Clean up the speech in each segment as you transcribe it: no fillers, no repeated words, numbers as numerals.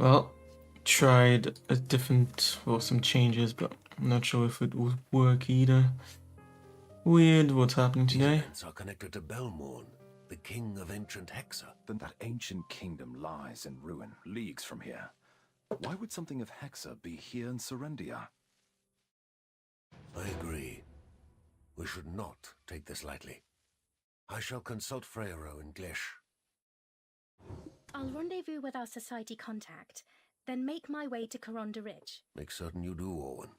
Well, tried a different, well, some changes, but I'm not sure if it would work either. Weird, what's happening These today? events are connected to Belmorn, the king of ancient Hexa. Then that ancient kingdom lies in ruin, leagues from here. Why would something of Hexa be here in Serendia? I agree. We should not take this lightly. I shall consult Freyro in Glish. I'll rendezvous with our society contact, then make my way to Coronda Ridge. Make certain you do, Owen.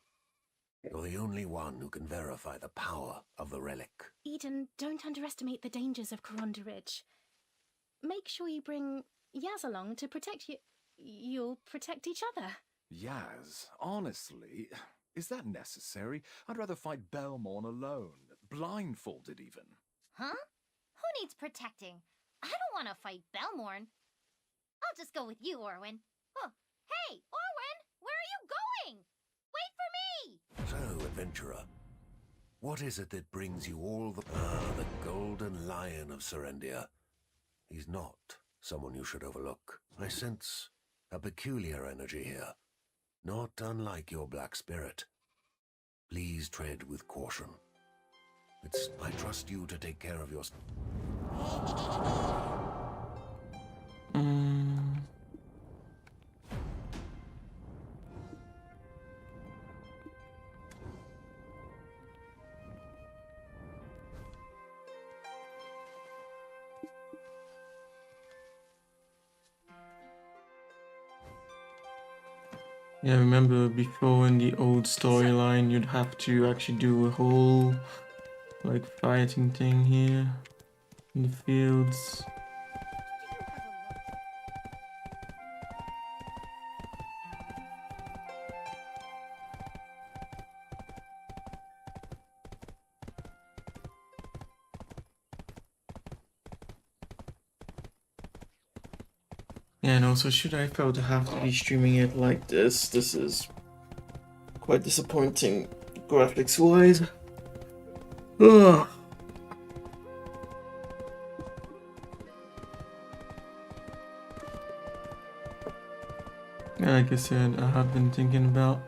You're the only one who can verify the power of the relic. Eden, don't underestimate the dangers of Coronda Ridge. Make sure you bring Yaz along to protect you. You'll protect each other. Yaz, honestly, is that necessary? I'd rather fight Belmorn alone, blindfolded even. Huh? Who needs protecting? I don't want to fight Belmorn. I'll just go with you, Orwin. Oh, hey, Orwin! Where are you going? Wait for me! So, adventurer, what is it that brings you all the... the golden lion of Serendia. He's not someone you should overlook. I sense a peculiar energy here, not unlike your black spirit. Please tread with caution. I trust you to take care of your... Yeah, remember before in the old storyline, you'd have to actually do a whole, like, fighting thing here in the fields. Yeah, and also, should I feel to have to be streaming it like this? This is quite disappointing graphics-wise. Ugh. Like I said, I have been thinking about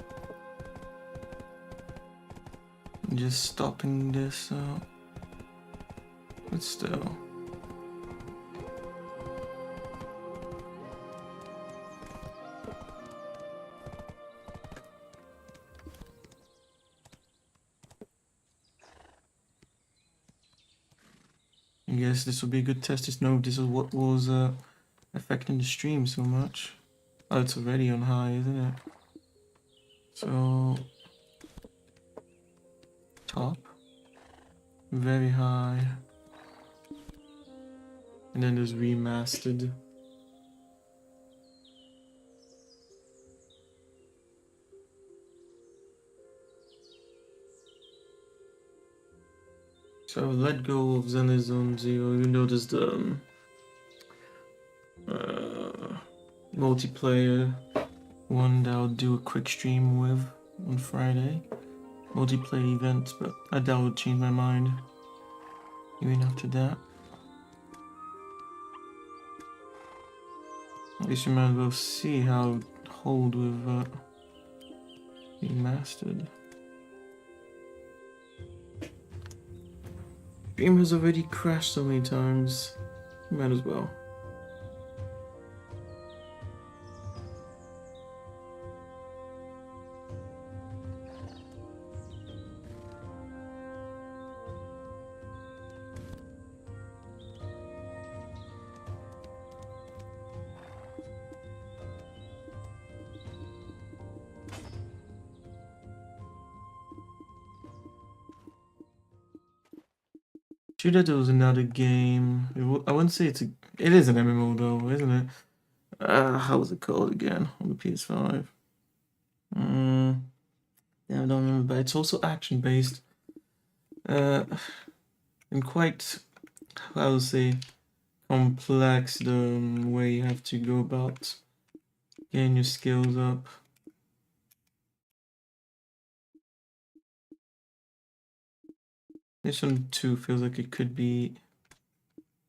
just stopping this out, but still. I guess this will be a good test to know if this is what was affecting the stream so much. Oh, it's already on high, isn't it? So, top, very high, and then there's remastered. So I've let go of Zenizone Zero, even though there's the multiplayer one that I'll do a quick stream with on Friday. Multiplayer event, but I doubt I'll change my mind even after that. At least you might as well see how it hold with remastered. Stream has already crashed so many times. Might as well. Sure that there was another game. I wouldn't say it is an MMO though, isn't it? How was it called again on the PS5? Yeah, I don't remember, but it's also action based. And quite, how to say, complex the way you have to go about getting your skills up. This one too feels like it could be.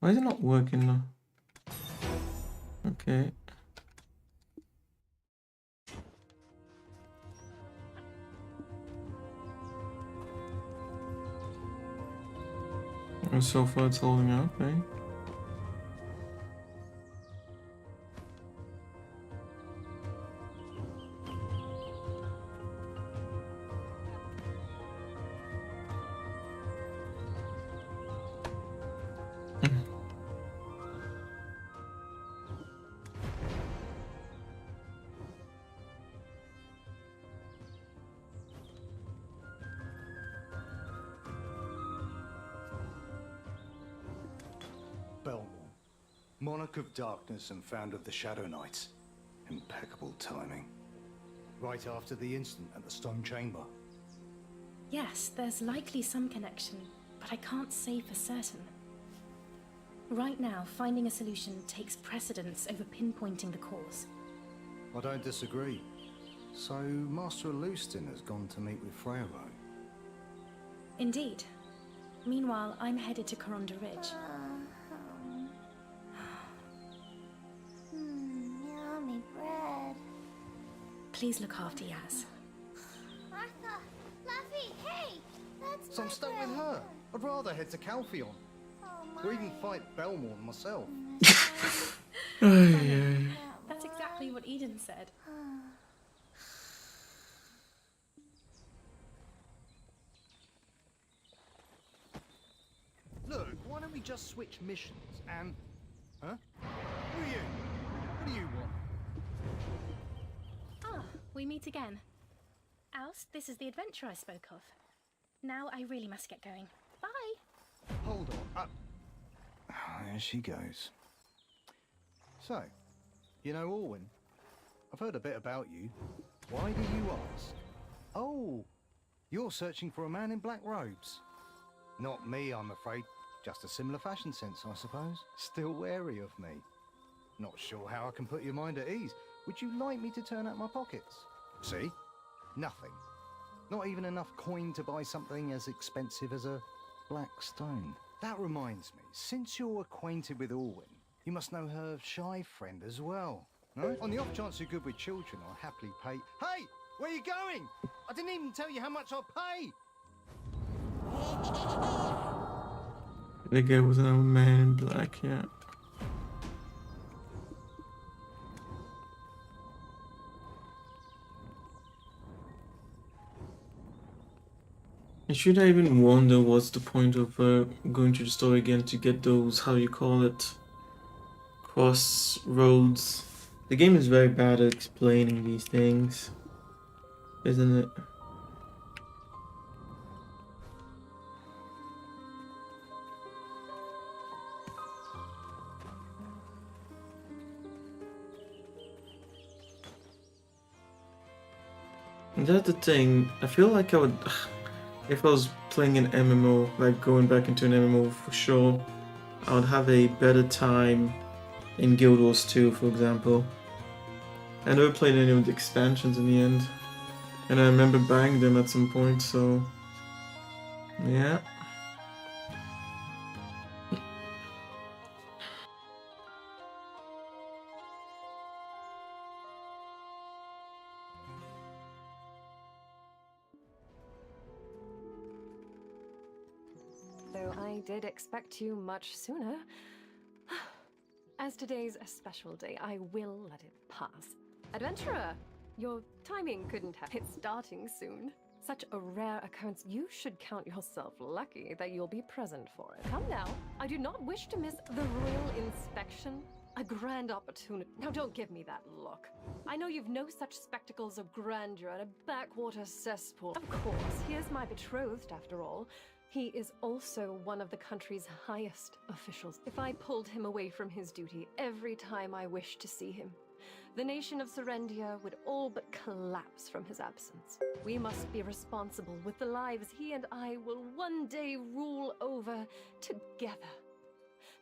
Why is it not working now? Okay. And so far it's holding up, eh? Belmore, Monarch of Darkness and founder of the Shadow Knights. Impeccable timing. Right after the incident at the Stone Chamber. Yes, there's likely some connection, but I can't say for certain. Right now, finding a solution takes precedence over pinpointing the cause. I don't disagree. So, Master Leuston has gone to meet with Freyro. Indeed. Meanwhile, I'm headed to Corunda Ridge. Yummy bread. Please look after Yaz. Martha, Luffy, hey! That's So I'm stuck with her. I'd rather head to Calpheon. Oh, Or even fight Belmore myself. That's exactly what Eden said. Look, why don't we just switch missions and... Huh? Who are you? What do you want? Ah, we meet again. Oust, this is the adventure I spoke of. Now I really must get going. Bye! Hold on. There she goes. So, you know Orwin? I've heard a bit about you. Why do you ask? Oh, you're searching for a man in black robes. Not me, I'm afraid. Just a similar fashion sense, I suppose. Still wary of me. Not sure how I can put your mind at ease. Would you like me to turn out my pockets? See? Nothing. Not even enough coin to buy something as expensive as a black stone. That reminds me, since you're acquainted with Orwin, you must know her shy friend as well. No? On the off chance you're good with children, I'll happily pay... Hey! Where are you going? I didn't even tell you how much I'll pay! The guy was a man in black, yeah. And should I even wonder what's the point of going to the store again to get those, how you call it, crossroads? The game is very bad at explaining these things, isn't it? And that's the thing, I feel like I would, if I was playing an MMO, like going back into an MMO for sure, I would have a better time in Guild Wars 2, for example. I never played any of the expansions in the end, and I remember buying them at some point, so yeah. Though I did expect you much sooner. As today's a special day, I will let it pass. Adventurer, your timing couldn't have it starting soon. Such a rare occurrence, you should count yourself lucky that you'll be present for it. Come now, I do not wish to miss the royal inspection. A grand opportunity. Now don't give me that look. I know you've no such spectacles of grandeur and a backwater cesspool. Of course, he is my betrothed after all. He is also one of the country's highest officials. If I pulled him away from his duty every time I wished to see him, the nation of Serendia would all but collapse from his absence. We must be responsible with the lives he and I will one day rule over together.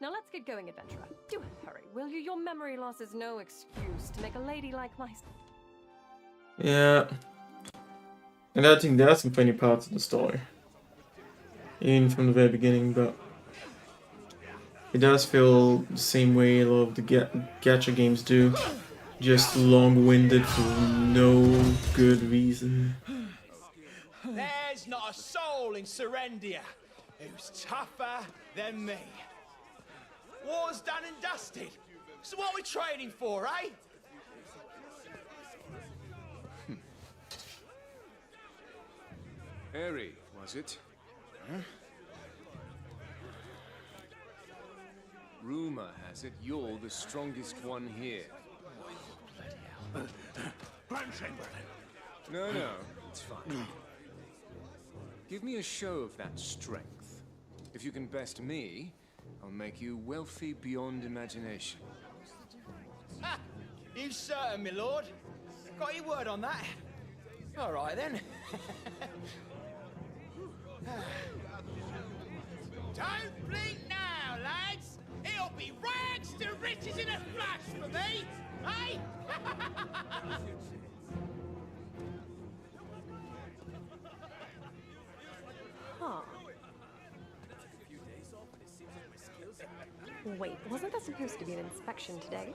Now let's get going, adventurer. Do hurry, will you? Your memory loss is no excuse to make a lady like myself. Yeah. And I think there are some funny parts of the story. Even from the very beginning, but it does feel the same way a lot of the gacha games do. Just long-winded for no good reason. There's not a soul in Serendia. who's tougher than me. War's done and dusted. So what we trading for, eh? Harry, was it? Huh? Rumor has it you're the strongest one here. Grand Chamberlain. No, it's fine. Give me a show of that strength. If you can best me, I'll make you wealthy beyond imagination. Ha! You certain, my lord? Got your word on that? All right, then. Don't blink now, lads! It'll be rags to riches in a flash for me, eh? Huh. Wait, wasn't there supposed to be an inspection today?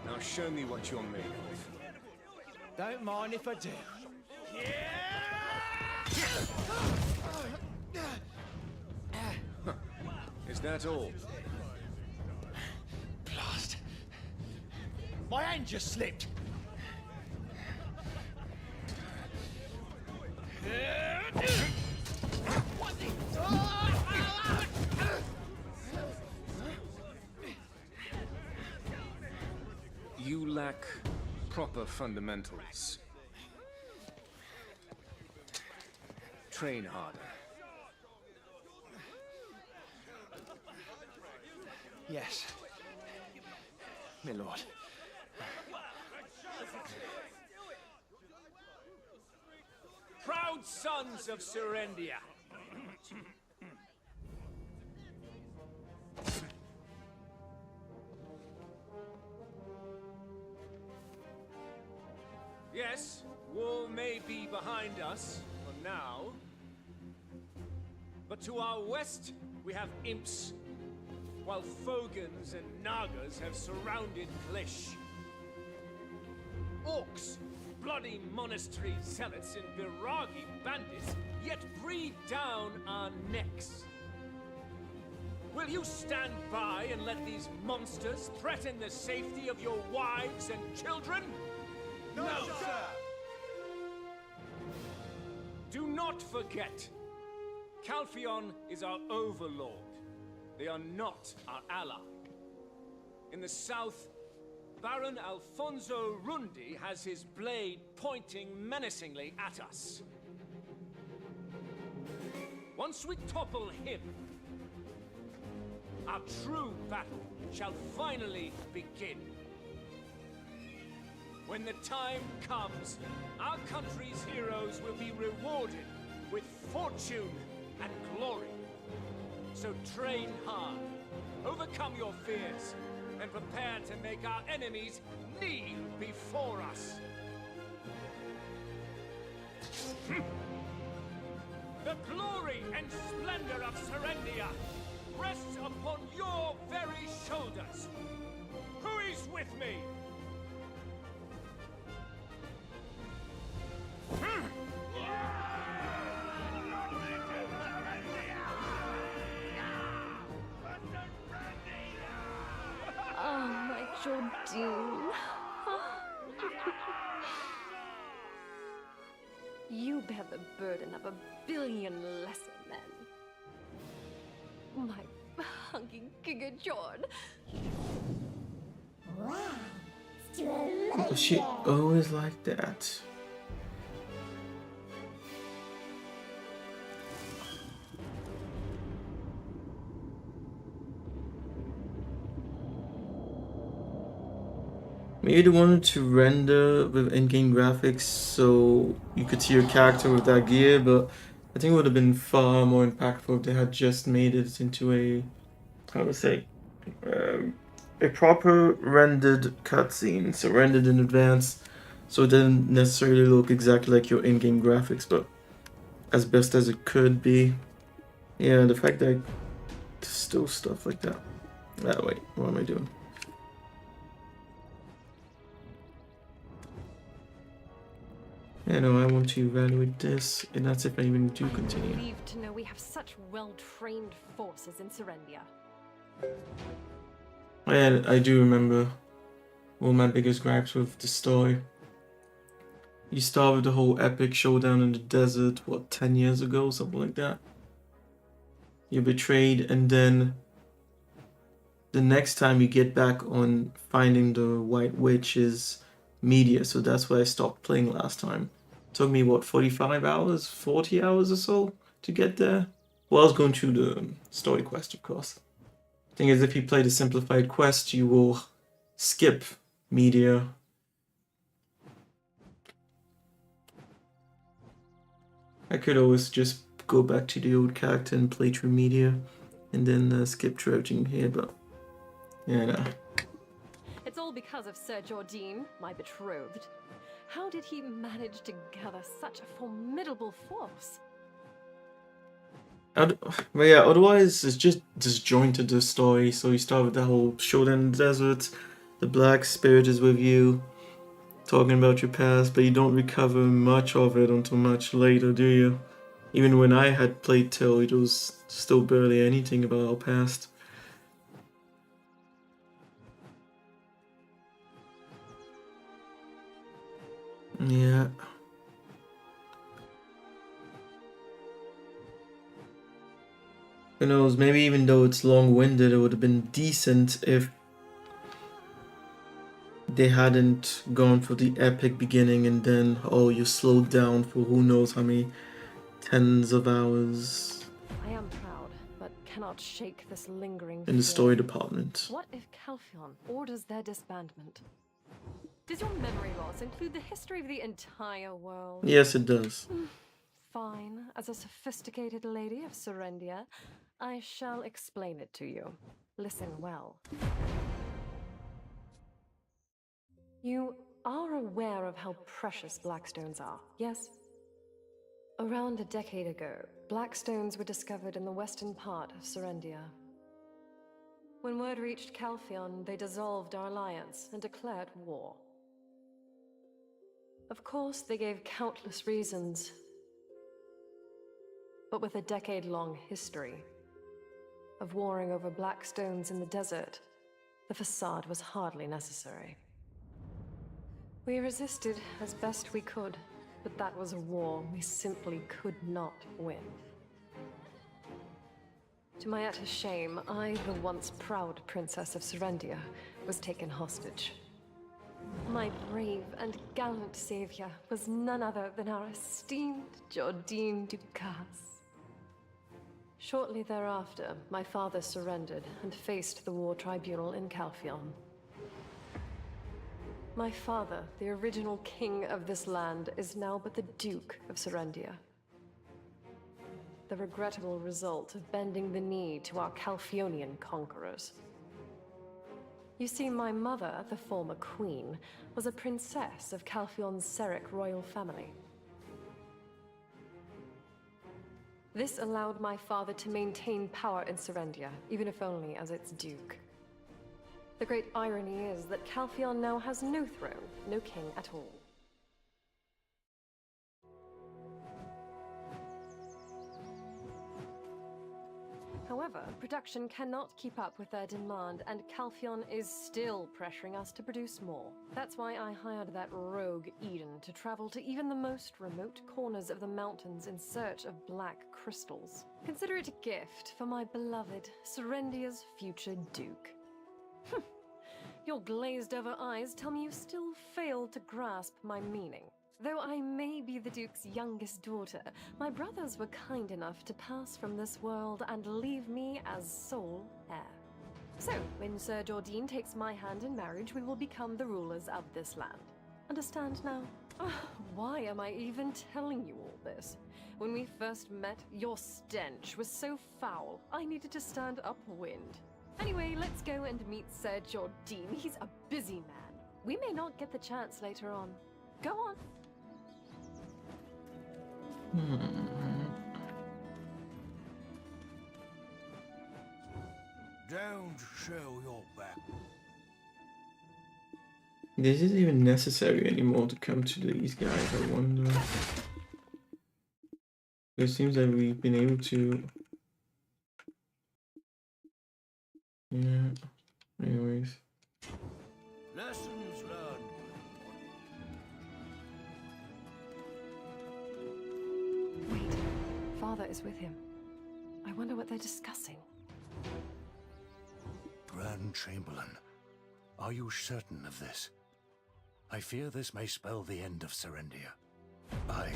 Now show me what you're made of. Don't mind if I do. Is that all? Blast. My hand just slipped. You lack proper fundamentals. Train harder. Yes, my lord. Proud sons of Serendia. Yes, war may be behind us for now. But to our west, we have imps, while Fogans and Nagas have surrounded Klish. Orcs, bloody monastery zealots, and Viragi bandits yet breathe down our necks. Will you stand by and let these monsters threaten the safety of your wives and children? No, sir! Do not forget, Calpheon is our overlord. They are not our ally. In the south, Baron Alfonso Rundi has his blade pointing menacingly at us. Once we topple him, our true battle shall finally begin. When the time comes, our country's heroes will be rewarded with fortune and glory. So train hard, overcome your fears, and prepare to make our enemies kneel before us. The glory and splendor of Serendia rests upon your very shoulders. Who is with me? Oh, my Jodie. You bear the burden of a billion lesser men. My hunky gigajord. Was she always like that? Maybe they wanted to render with in-game graphics so you could see your character with that gear, but I think it would have been far more impactful if they had just made it into a, how to say, a proper rendered cutscene, so rendered in advance, so it didn't necessarily look exactly like your in-game graphics, but as best as it could be. Yeah, the fact that still stuff like that. Oh wait, what am I doing? Yeah, no, I want to evaluate this, and that's if I even do continue. I'm relieved to know we have such well-trained forces in Serendia. I do remember one of my biggest gripes with the story. You started the whole epic showdown in the desert, what, 10 years ago, something like that? You're betrayed, and then the next time you get back on finding the White Witch is media, so that's why I stopped playing last time. Took me, what, 45 hours, 40 hours or so to get there? Well, I was going through the story quest, of course. Thing is, if you play the simplified quest, you will skip media. I could always just go back to the old character and play through media, and then skip through everything here, but yeah, no. It's all because of Sir Jodie, my betrothed. How did he manage to gather such a formidable force? But yeah, otherwise it's just disjointed the story. So you start with the whole showdown in the desert, the black spirit is with you, talking about your past, but you don't recover much of it until much later, do you? Even when I had played till, it was still barely anything about our past. Yeah. Who knows, maybe even though it's long-winded, it would have been decent if they hadn't gone for the epic beginning and then, oh, you slowed down for who knows how many tens of hours I am proud, but cannot shake this lingering in the fear. story department. What if Calphion orders their disbandment? Does your memory loss include the history of the entire world? Yes, it does. Fine. As a sophisticated lady of Serendia, I shall explain it to you. Listen well. You are aware of how precious blackstones are, yes? Around a decade ago, blackstones were discovered in the western part of Serendia. When word reached Calphion, they dissolved our alliance and declared war. Of course, they gave countless reasons. But with a decade-long history of warring over blackstones in the desert, the facade was hardly necessary. We resisted as best we could, but that was a war we simply could not win. To my utter shame, I, the once proud princess of Serendia, was taken hostage. My brave and gallant savior was none other than our esteemed Jodie Ducasse. Shortly thereafter, my father surrendered and faced the war tribunal in Calphion. My father, the original king of this land, is now but the Duke of Serendia. The regrettable result of bending the knee to our Calphionian conquerors. You see, my mother, the former queen, was a princess of Calphion's Seraph royal family. This allowed my father to maintain power in Serendia, even if only as its duke. The great irony is that Calphion now has no throne, no king at all. However, production cannot keep up with their demand, and Calphion is still pressuring us to produce more. That's why I hired that rogue Eden to travel to even the most remote corners of the mountains in search of black crystals. Consider it a gift for my beloved Serendia's future duke. Your glazed-over eyes tell me you still fail to grasp my meaning. Though I may be the Duke's youngest daughter, my brothers were kind enough to pass from this world and leave me as sole heir. So, when Sir Jodie takes my hand in marriage, we will become the rulers of this land. Understand now? Why am I even telling you all this? When we first met, your stench was so foul, I needed to stand upwind. Anyway, let's go and meet Sir Jodie. He's a busy man. We may not get the chance later on. Go on. Don't show your back. Is it even necessary anymore to come to these guys, I wonder? It seems that we've been able to... Yeah, anyways. Lessons learned. Wait, Father is with him. I wonder what they're discussing. Grand Chamberlain, are you certain of this? I fear this may spell the end of Serendia. I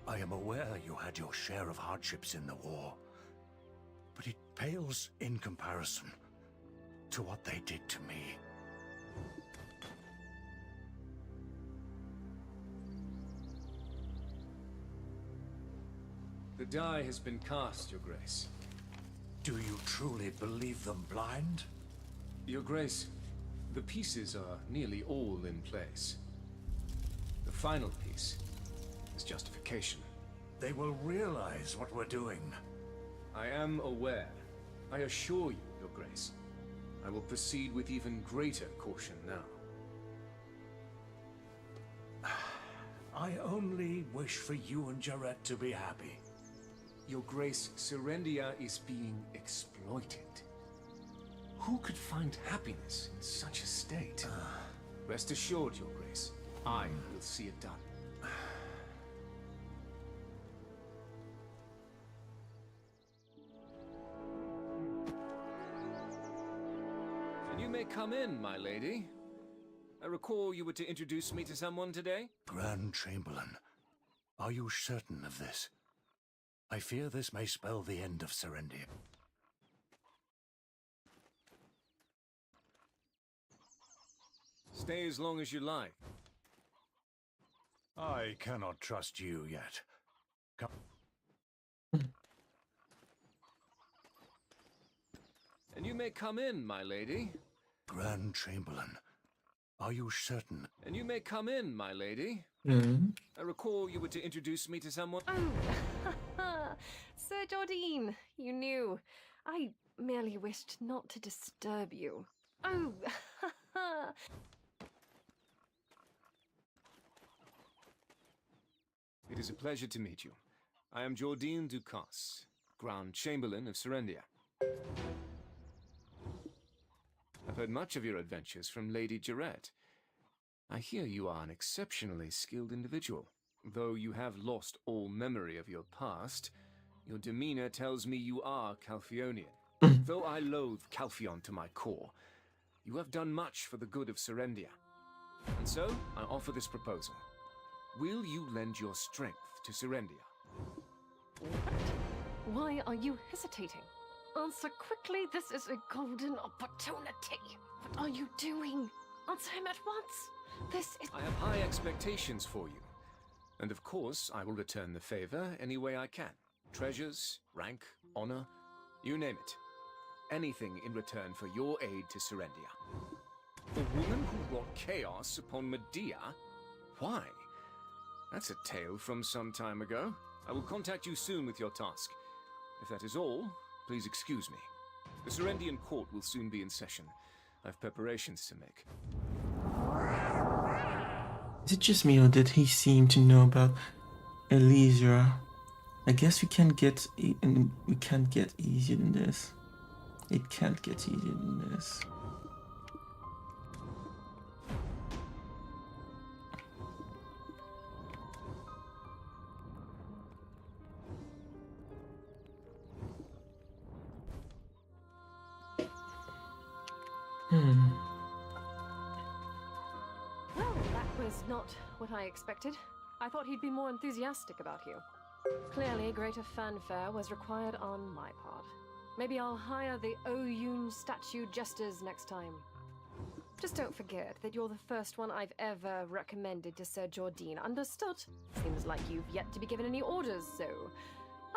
am aware you had your share of hardships in the war, but it pales in comparison to what they did to me. The die has been cast, Your Grace. Do you truly believe them blind? Your Grace, the pieces are nearly all in place. The final piece is justification. They will realize what we're doing. I am aware. I assure you, Your Grace. I will proceed with even greater caution now. I only wish for you and Jarrett to be happy. Your Grace, Serendia is being exploited. Who could find happiness in such a state? Rest assured, Your Grace, I will see it done. And you may come in, my lady. I recall you were to introduce me to someone today? Grand Chamberlain, are you certain of this? I fear this may spell the end of Serendia. Stay as long as you like. I cannot trust you yet. Come. And you may come in, my lady. Grand Chamberlain, are you certain? And you may come in, my lady. Mm. I recall you were to introduce me to someone. Oh, Sir Jodie, you knew. I merely wished not to disturb you. Oh, It is a pleasure to meet you. I am Jodie Ducasse, Grand Chamberlain of Serendia. I've heard much of your adventures from Lady Jarrett. I hear you are an exceptionally skilled individual. Though you have lost all memory of your past, your demeanor tells me you are Calphionian. Though I loathe Calphion to my core, you have done much for the good of Serendia. And so, I offer this proposal. Will you lend your strength to Serendia? what? Why are you hesitating? Answer quickly, this is a golden opportunity. What are you doing? Answer him at once. This is... I have high expectations for you. And of course, I will return the favor any way I can. Treasures, rank, honor, you name it. Anything in return for your aid to Serendia. The woman who wrought chaos upon Medea? Why? That's a tale from some time ago. I will contact you soon with your task. If that is all, please excuse me. The Serendian court will soon be in session. I have preparations to make. Is it just me or did he seem to know about Elysia? I guess we can't get easier than this. It can't get easier than this. Well, that was not what I expected. I thought he'd be more enthusiastic about you. Clearly, greater fanfare was required on my part. Maybe I'll hire the Oyun statue jesters next time. Just don't forget that you're the first one I've ever recommended to Sir Jodie, understood? Seems like you've yet to be given any orders, so...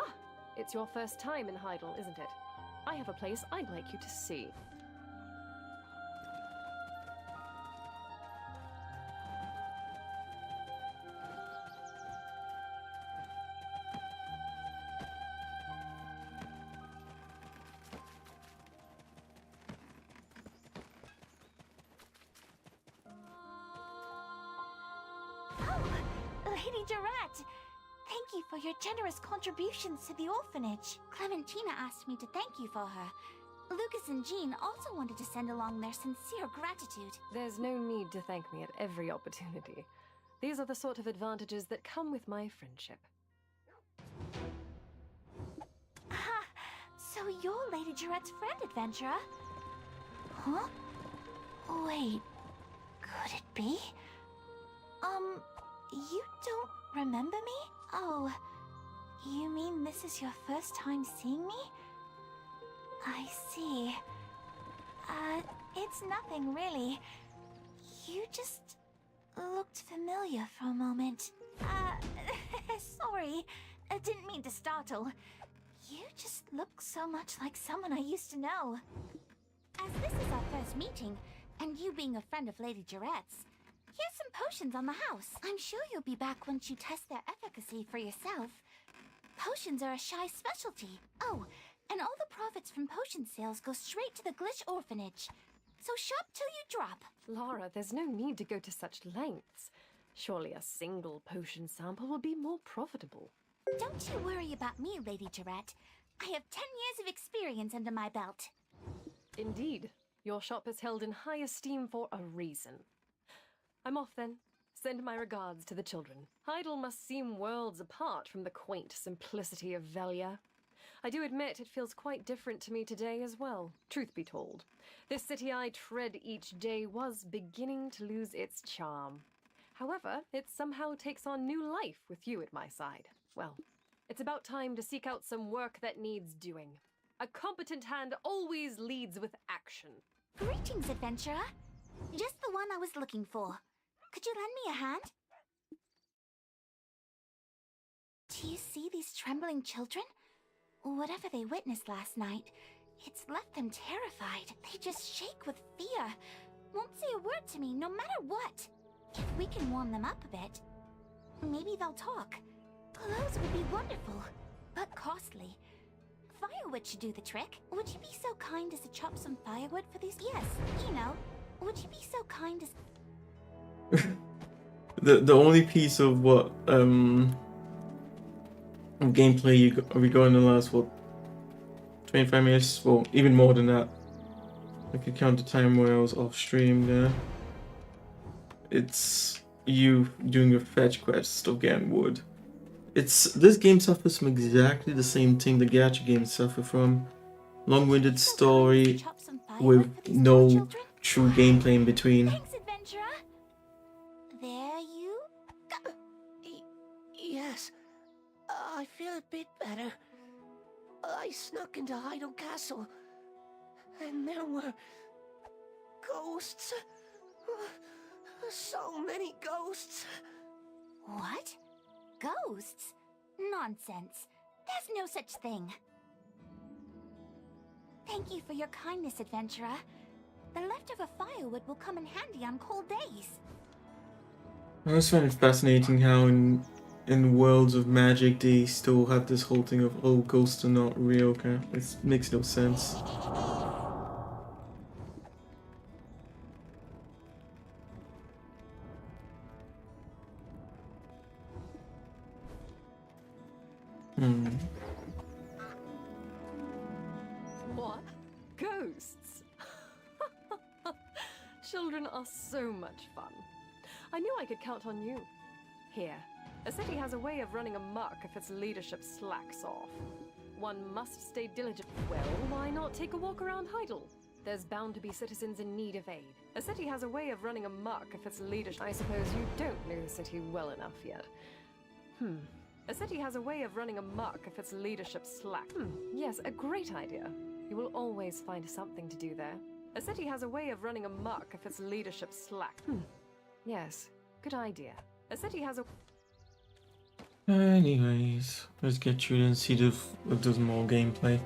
Ah, it's your first time in Heidel, isn't it? I have a place I'd like you to see. Lady Jarette! Thank you for your generous contributions to the orphanage. Clementina asked me to thank you for her. Lucas and Jean also wanted to send along their sincere gratitude. There's no need to thank me at every opportunity. These are the sort of advantages that come with my friendship. Ah, so you're Lady Jarette's friend, adventurer? Huh? Wait, could it be? You don't remember me? Oh, you mean this is your first time seeing me? I see. It's nothing really. You just looked familiar for a moment. Sorry. I didn't mean to startle. You just look so much like someone I used to know. As this is our first meeting, and you being a friend of Lady Jarette's, here's some potions on the house. I'm sure you'll be back once you test their efficacy for yourself. Potions are a shy specialty. Oh, and all the profits from potion sales go straight to the Glitch Orphanage. So shop till you drop. Lara, there's no need to go to such lengths. Surely a single potion sample will be more profitable. Don't you worry about me, Lady Jarette. I have 10 years of experience under my belt. Indeed. Your shop is held in high esteem for a reason. I'm off then. Send my regards to the children. Hydel must seem worlds apart from the quaint simplicity of Velia. I do admit it feels quite different to me today as well, truth be told. This city I tread each day was beginning to lose its charm. However, it somehow takes on new life with you at my side. Well, it's about time to seek out some work that needs doing. A competent hand always leads with action. Greetings, adventurer. Just the one I was looking for. Could you lend me a hand? Do you see these trembling children? Whatever they witnessed last night, it's left them terrified. They just shake with fear. Won't say a word to me, no matter what. If we can warm them up a bit, maybe they'll talk. Clothes would be wonderful, but costly. Firewood should do the trick. Would you be so kind as to chop some firewood for these? Yes, you know. Would you be so kind as... The only piece of what gameplay we got in the last, what, 25 minutes? Well, even more than that. I could count the time where I was off stream there. It's you doing a fetch quest of getting wood. This game suffers from exactly the same thing the gacha games suffer from. Long-winded story with no true gameplay in between. Thanks, adventurer. There you go. Yes, I feel a bit better. I snuck into Hydel Castle, and there were ghosts. So many ghosts. What? Ghosts? Nonsense. There's no such thing. Thank you for your kindness, adventurer. The leftover firewood will come in handy on cold days. I always find it fascinating how in worlds of magic they still have this whole thing of, oh, ghosts are not real, okay? It makes no sense. What? Ghosts? Children are so much fun. I knew I could count on you. Here, a city has a way of running amok if its leadership slacks off. One must stay diligent. Well, why not take a walk around Hydel? There's bound to be citizens in need of aid. A city has a way of running amok if its leadership... I suppose you don't know the city well enough yet. A city has a way of running amok if its leadership slack. Yes, a great idea. You will always find something to do there. A city has a way of running amok if its leadership slack. Yes, good idea. A city has a... Anyways, let's get through and see if there's more gameplay.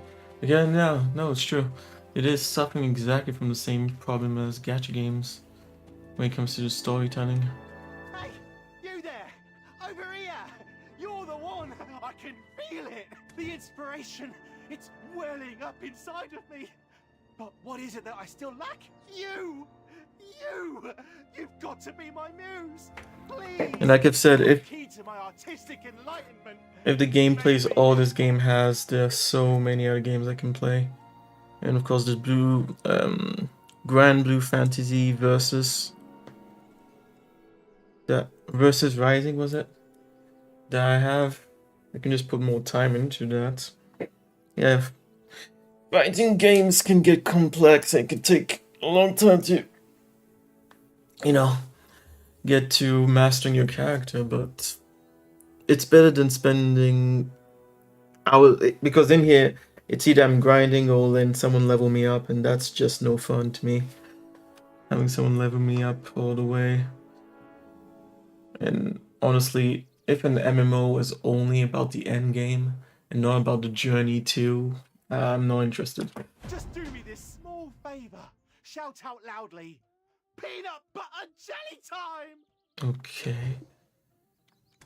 Again, no, it's true. It is suffering exactly from the same problem as gacha games when it comes to the storytelling. Hey, you there! Over here! You're the one! I can feel it! The inspiration! It's welling up inside of me! But what is it that I still lack? You! You've got to be my muse. Please. And like I've said, if Key to my artistic enlightenment. the gameplay is all this game has, there are so many other games I can play. And of course, there's Grand Blue Fantasy versus Rising, was it? That I can just put more time into that. Yeah, fighting games can get complex. It can take a long time to, get to mastering your character, but it's better than spending hours, because in here it's either I'm grinding or then someone level me up, and that's just no fun to me. Having someone level me up all the way. And honestly, if an MMO is only about the end game and not about the journey too, I'm not interested. Just do me this small favor. Shout out loudly. Peanut butter jelly time! Okay.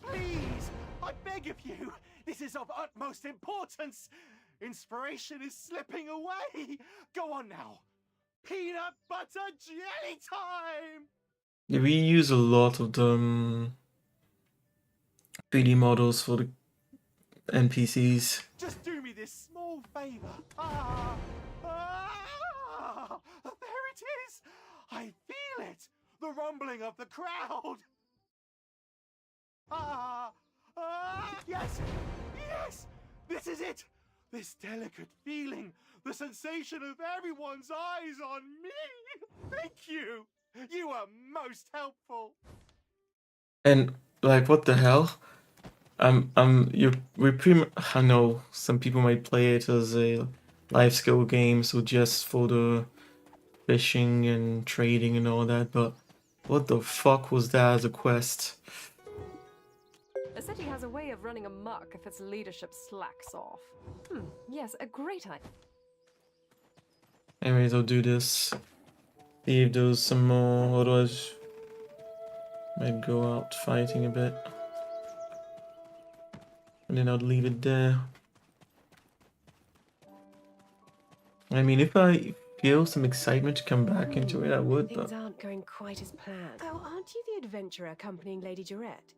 Please, I beg of you. This is of utmost importance. Inspiration is slipping away. Go on now. Peanut butter jelly time! We use a lot of the 3D models for the NPCs. Just do me this small favor. There it is. I feel it. The rumbling of the crowd. Yes. Yes. This is it. This delicate feeling. The sensation of everyone's eyes on me. Thank you. You are most helpful. And like, what the hell? We pretty I know some people might play it as a life skill game, so just for the fishing and trading and all that, but what the fuck was that as a quest? A city has a way of running amok if its leadership slacks off. Yes, a great idea. Anyways, I'll do this. See if there's some more, otherwise might go out fighting a bit. And then I'll leave it there. I mean, if I feel some excitement to come back into it, I would, Things but... aren't going quite as planned. Oh, aren't you the adventurer accompanying Lady Durette?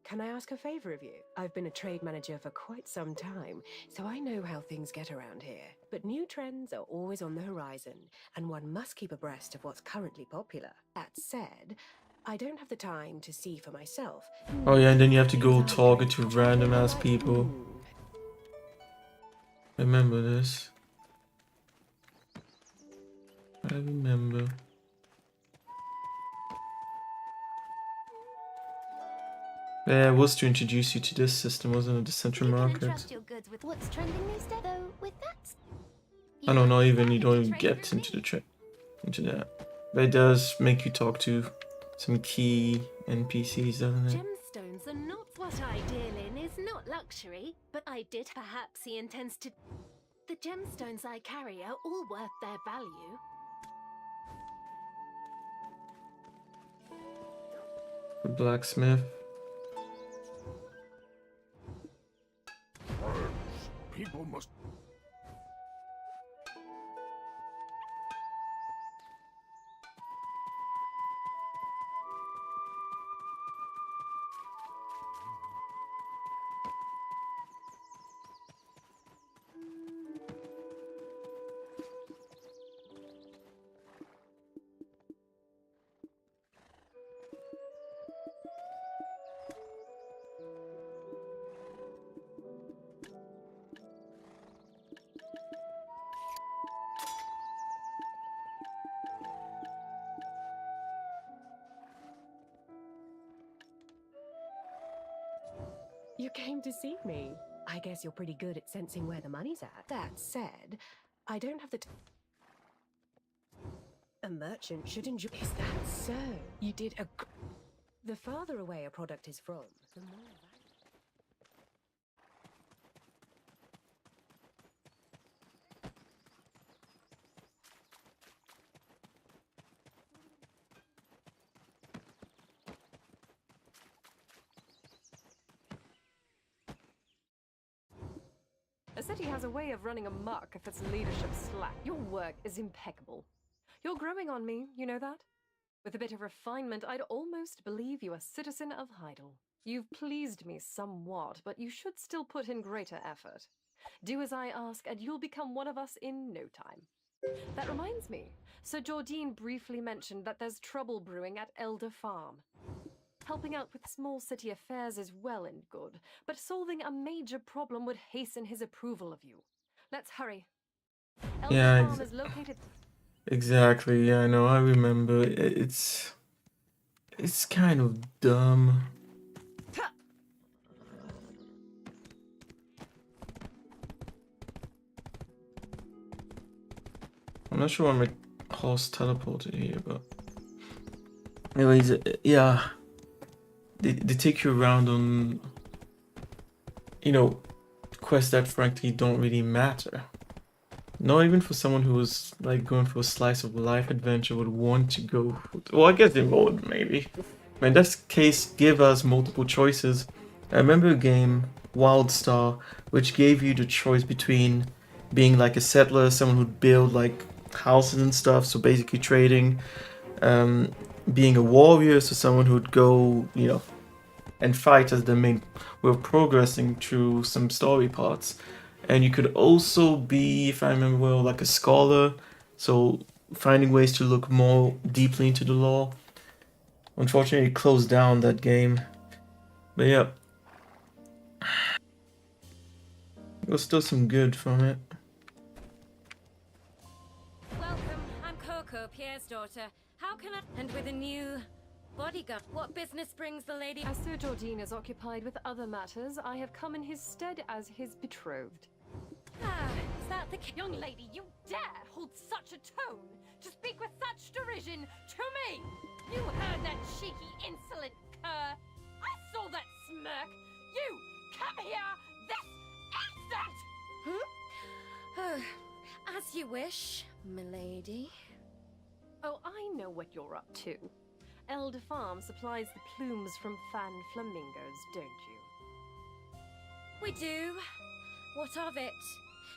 Can I ask a favor of you? I've been a trade manager for quite some time, so I know how things get around here. But new trends are always on the horizon, and one must keep abreast of what's currently popular. That said, I don't have the time to see for myself. Oh yeah, and then you have to go talking to random ass people. Remember this. I remember. Yeah, it was to introduce you to this system, wasn't it? The central market. Trust your goods with what's trending these days, though. With that, I don't know, even you don't even get into that. But it does make you talk to some key NPCs, doesn't it? Gemstones are not what I deal in is not luxury, but I did perhaps he intends to. The gemstones I carry are all worth their value. The blacksmith. People must... You came to see me. I guess you're pretty good at sensing where the money's at. That said, I don't have the A merchant should enjoy. Is that so? You did a. The farther away a product is from, the more. A city has a way of running amok if its leadership slack. Your work is impeccable. You're growing on me, you know that? With a bit of refinement, I'd almost believe you a citizen of Heidel. You've pleased me somewhat, but you should still put in greater effort. Do as I ask, and you'll become one of us in no time. That reminds me, Sir Jordine briefly mentioned that there's trouble brewing at Elder Farm. Helping out with small city affairs is well and good, but solving a major problem would hasten his approval of you. Let's hurry. Elder Yeah, Farm is located... exactly. Yeah, I know. I remember. It's kind of dumb. I'm not sure why my horse teleported here, but anyways, yeah, they take you around on, you know, quests that frankly don't really matter. Not even for someone who was like going for a slice of life adventure would want to go. Well, I guess they would maybe. But in this case, give us multiple choices. I remember a game, Wildstar, which gave you the choice between being like a settler, someone who'd build like houses and stuff, so basically trading, being a warrior, so someone who'd go, you know, and fight as the main. We're progressing through some story parts. And you could also be, if I remember well, like a scholar, so finding ways to look more deeply into the lore. Unfortunately, it closed down that game. But yeah, there was still some good from it. Welcome, I'm Coco, Pierre's daughter. How can I... And with a new bodyguard, what business brings the lady... As Sir Jordine is occupied with other matters, I have come in his stead as his betrothed. Ah, is that the... Young lady, you dare hold such a tone to speak with such derision to me! You heard that cheeky, insolent cur? I saw that smirk! You, come here, this instant! Huh? As you wish, milady. Oh, I know what you're up to. Elder Farm supplies the plumes from fan flamingos, don't you? We do. What of it?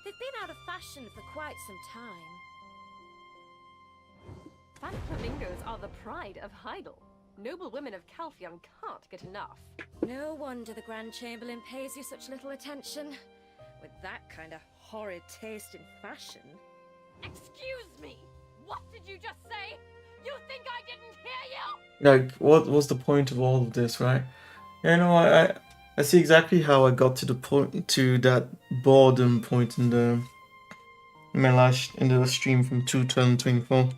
They've been out of fashion for quite some time. Fan flamingos are the pride of Heidel. Noble women of Calphion can't get enough. No wonder the Grand Chamberlain pays you such little attention. With that kind of horrid taste in fashion. Excuse me! What did you just say? You think I didn't hear you? Like, what was the point of all of this, right? You know, I see exactly how I got to the point, to that boredom point in the stream from 2024.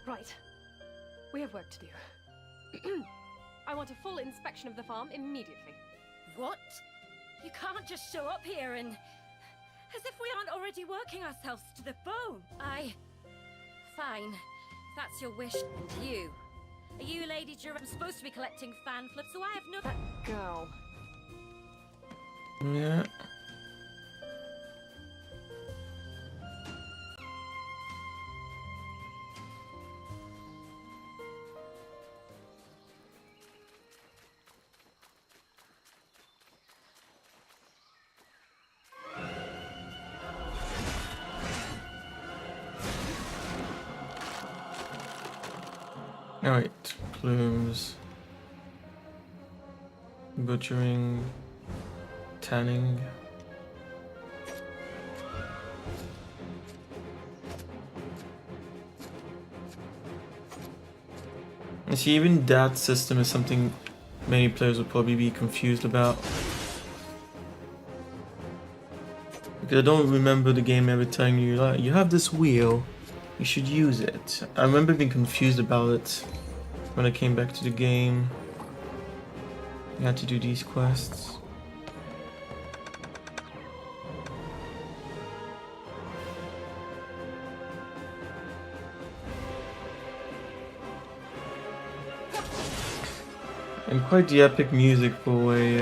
Right. We have work to do. I want a full inspection of the farm immediately. What? You can't just show up here and... As if we aren't already working ourselves to the bone. Fine. If that's your wish. And you? Are you Lady Jerome supposed to be collecting fan flips, so I have no... That girl. Yeah. Alright, plumes, butchering, tanning. And see, even that system is something many players would probably be confused about. Because I don't remember the game ever telling you, like, you have this wheel, you should use it. I remember being confused about it when I came back to the game. I had to do these quests. And quite the epic music for a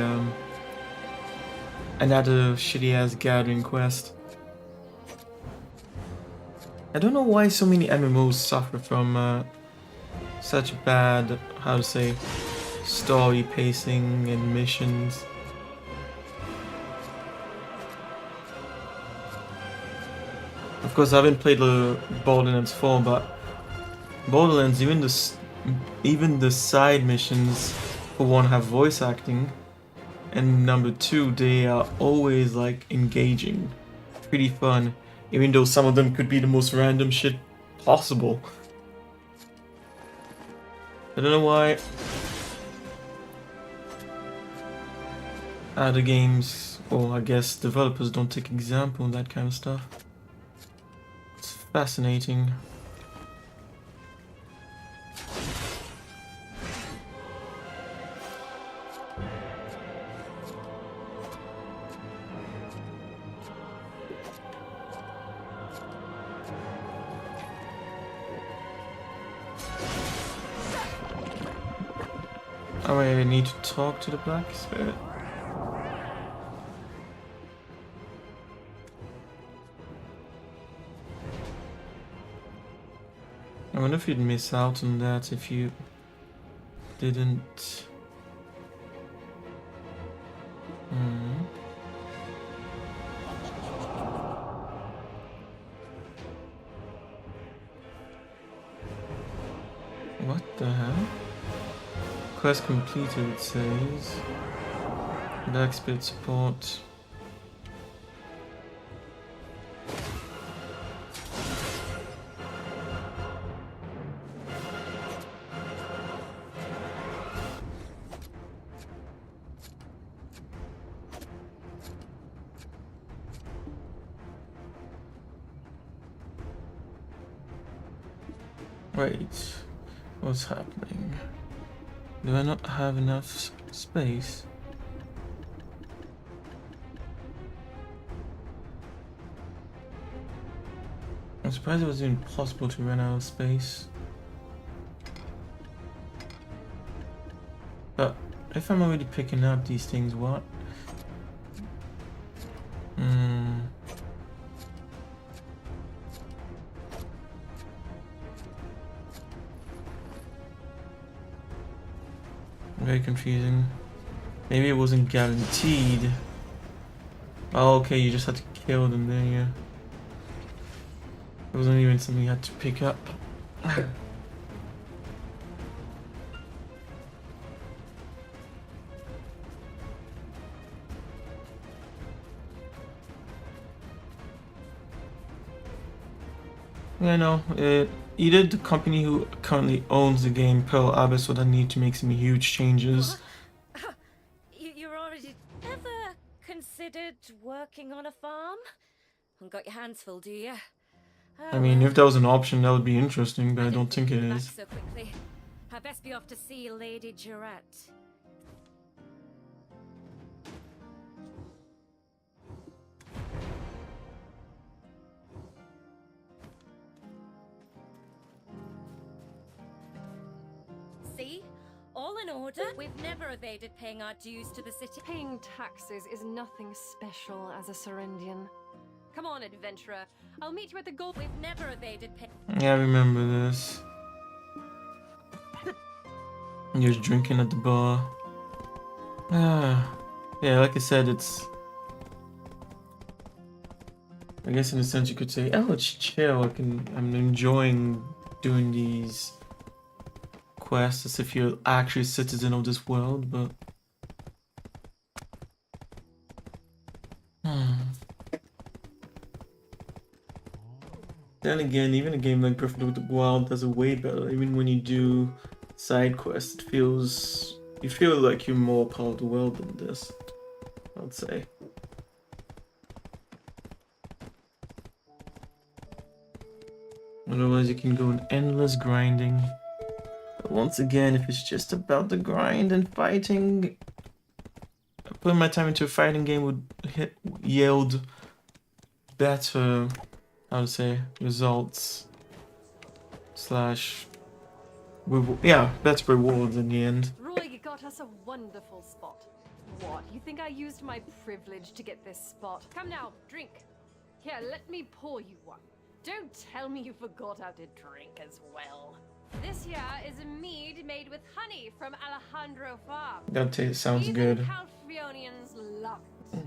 another shitty ass gathering quest. I don't know why so many MMOs suffer from such bad, how to say, story pacing and missions. Of course, I haven't played the Borderlands 4, but Borderlands, even the side missions, for one, have voice acting, and number two, they are always like engaging, pretty fun, even though some of them could be the most random shit possible. I don't know why other games, or I guess developers, don't take example on that kind of stuff. It's fascinating. Oh wait, I need to talk to the Black Spirit. I wonder if you'd miss out on that if you didn't. What the hell? Quest completed, it says. Black Spirit support. Wait, what's happening? Do I not have enough space? I'm surprised it was even possible to run out of space. But if I'm already picking up these things, what? Very confusing. Maybe it wasn't guaranteed. Oh, okay, you just had to kill them there, yeah. It wasn't even something you had to pick up. Yeah, no, either the company who currently owns the game, Pearl Abyss, would need to make some huge changes. You're already ever considered working on a farm? Got your hands full, do you? I mean, if that was an option, that would be interesting, but I don't think it is. So quickly. I best be off to see Lady Jarette. See? All in order. We've never evaded paying our dues to the city. Paying taxes is nothing special as a Serendian. Come on, adventurer. I'll meet you at the gold. We've never evaded pay. Yeah, I remember this. You're drinking at the bar. Yeah, like I said, it's... I guess in a sense you could say, oh, it's chill. I'm enjoying doing these quests as if you're actually a citizen of this world, but... Then again, even a game like Breath of the Wild does it way better. Even when you do side quests, you feel like you're more part of the world than this, I'd say. Otherwise you can go in endless grinding. But once again, if it's just about the grind and fighting, putting my time into a fighting game would yield better, how to say, results / better rewards in the end. Roy, you got us a wonderful spot. What? You think I used my privilege to get this spot? Come now, drink. Here, let me pour you one. Don't tell me you forgot how to drink as well. This here is a mead made with honey from Alejandro Farm. That sounds Even good. Calphrionians love it.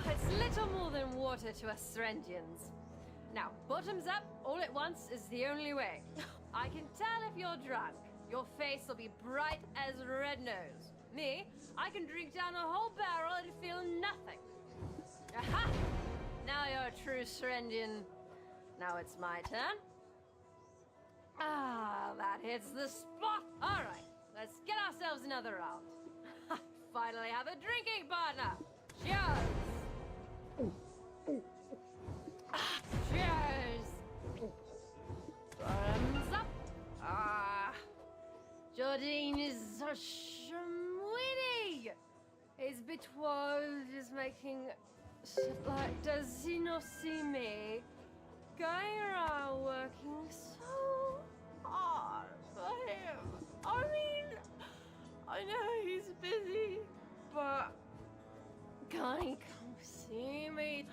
It's little more than water to us Serendians. Now, bottoms up, all at once is the only way. I can tell if you're drunk. Your face will be bright as red nose. Me, I can drink down a whole barrel and feel nothing. Aha! Now you're a true Serendian. Now it's my turn. Ah, that hits the spot. All right, let's get ourselves another round. Finally have a drinking partner. Cheers! Cheers! Bottoms up. Ah, Jodie is so sweetie. His betrothed is making like, does he not see me? Going around working so hard for him. I mean, I know he's busy, but can he come see me?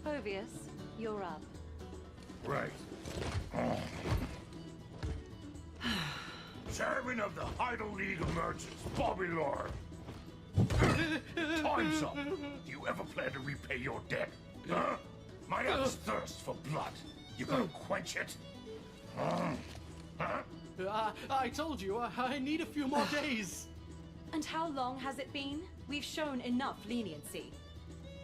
Obvious, you're up. Right. Chairman of the Heidel League of Merchants, Bobby Lord. Time's up. Do you ever plan to repay your debt? Huh? My eyes thirst for blood. You gonna quench it? Huh? I told you, I need a few more days. And how long has it been? We've shown enough leniency.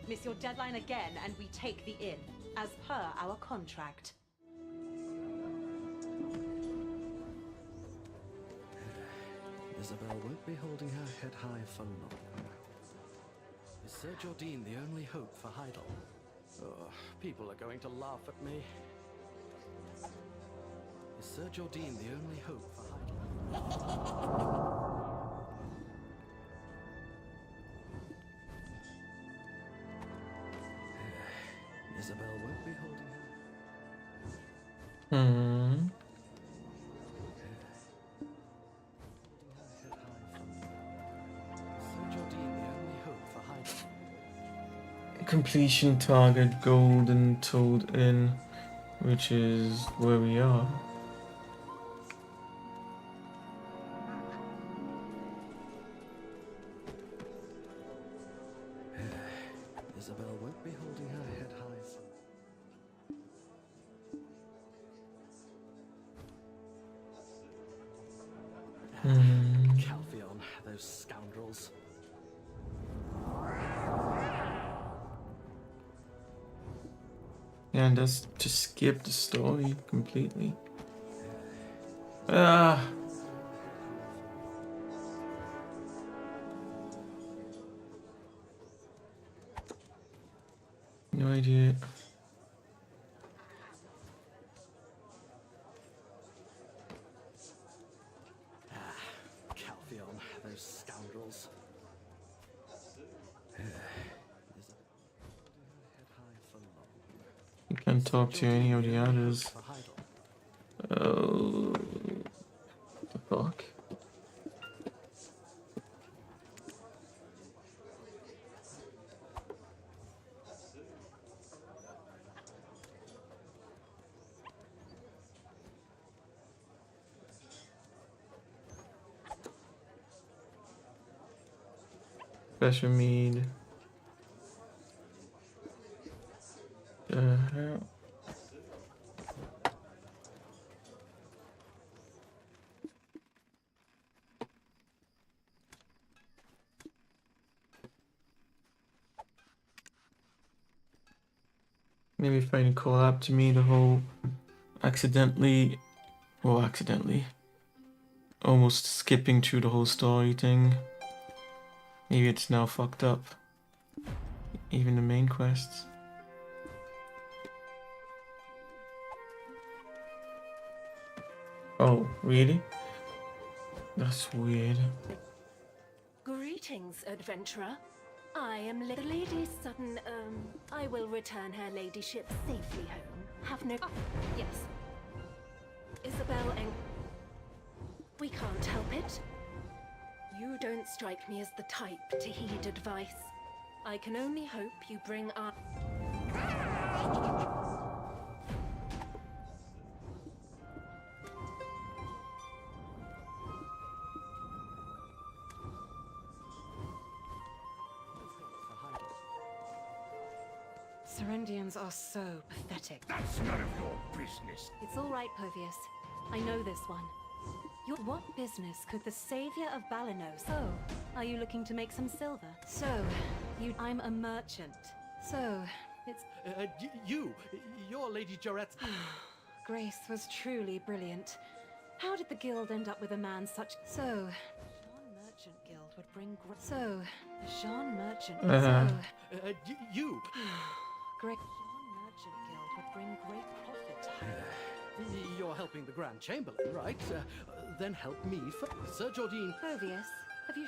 Miss your deadline again and we take the inn, as per our contract. Isabel won't be holding her head high for long. Is Sir Jodine the only hope for Heidel? Oh, people are going to laugh at me. Is Sir Jodine the only hope for Heidel? Isabel won't be holding her. Completion target Golden Toad Inn, which is where we are. Isabel won't be holding her head high. Calpheon, those scoundrels. Yeah, and that's just skip the story completely. Ah. No idea. Calpheon, those scoundrels. You can't talk to any of the others. Oh, what the fuck? Special mead. The hell? Maybe if I can call up to me the whole almost skipping through the whole story thing. Maybe it's now fucked up. Even the main quests. Oh, really? That's weird. Greetings, adventurer. I am Lady Sutton. I will return her ladyship safely home. Have no... yes. Isabel and... We can't help it. You don't strike me as the type to heed advice. I can only hope you bring our... Serendians are so pathetic. That's none of your business. It's all right, Povius. I know this one. What business could the savior of Balanos? So, are you looking to make some silver? So, I'm a merchant. So, it's... You're Lady Jorette's... Grace was truly brilliant. How did the guild end up with a man such... So, Jean Merchant Guild would bring... So, Jean Merchant... Great Jean Merchant Guild would bring great profit to her. You're helping the Grand Chamberlain, right? Then help me for... Sir Jodine... Povius, have you...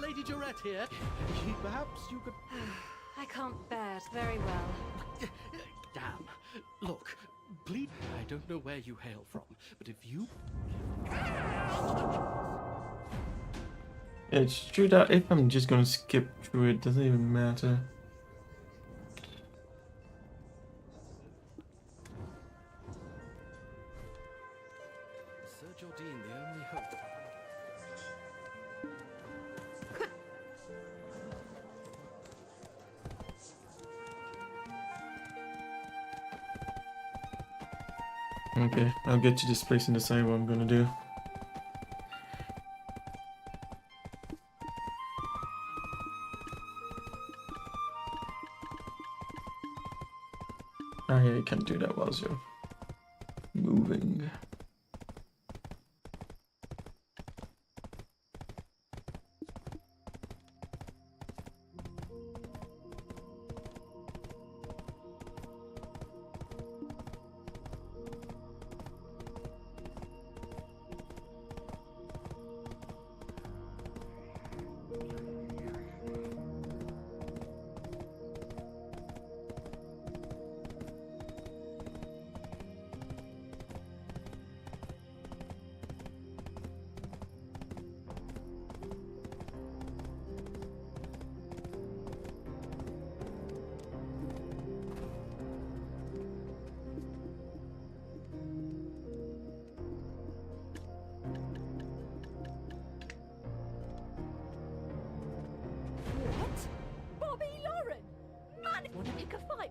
Lady Jorette here. Perhaps you could... I can't bear it very well. Damn. Look, please... I don't know where you hail from, but if you... It's true that if I'm just gonna skip through it, doesn't even matter. Sir Jodine, the only hope. Okay, I'll get to this place and decide what I'm gonna do. Oh yeah, you can't do that while you're moving.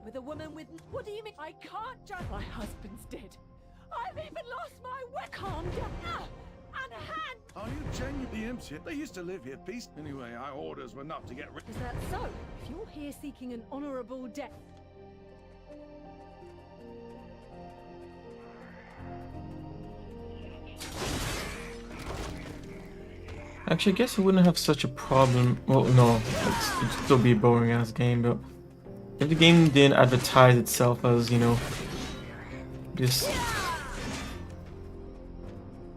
With a woman with... What do you mean? I can't just... My husband's dead. I've even lost my way. Calm down. And a hand. Are you genuinely impatient? They used to live here peace. Anyway, our orders were not to get rid... Is that so? If you're here seeking an honourable death... Actually, I guess I wouldn't have such a problem. Well, no, it'd still be a boring ass game, but if the game didn't advertise itself as, you know, this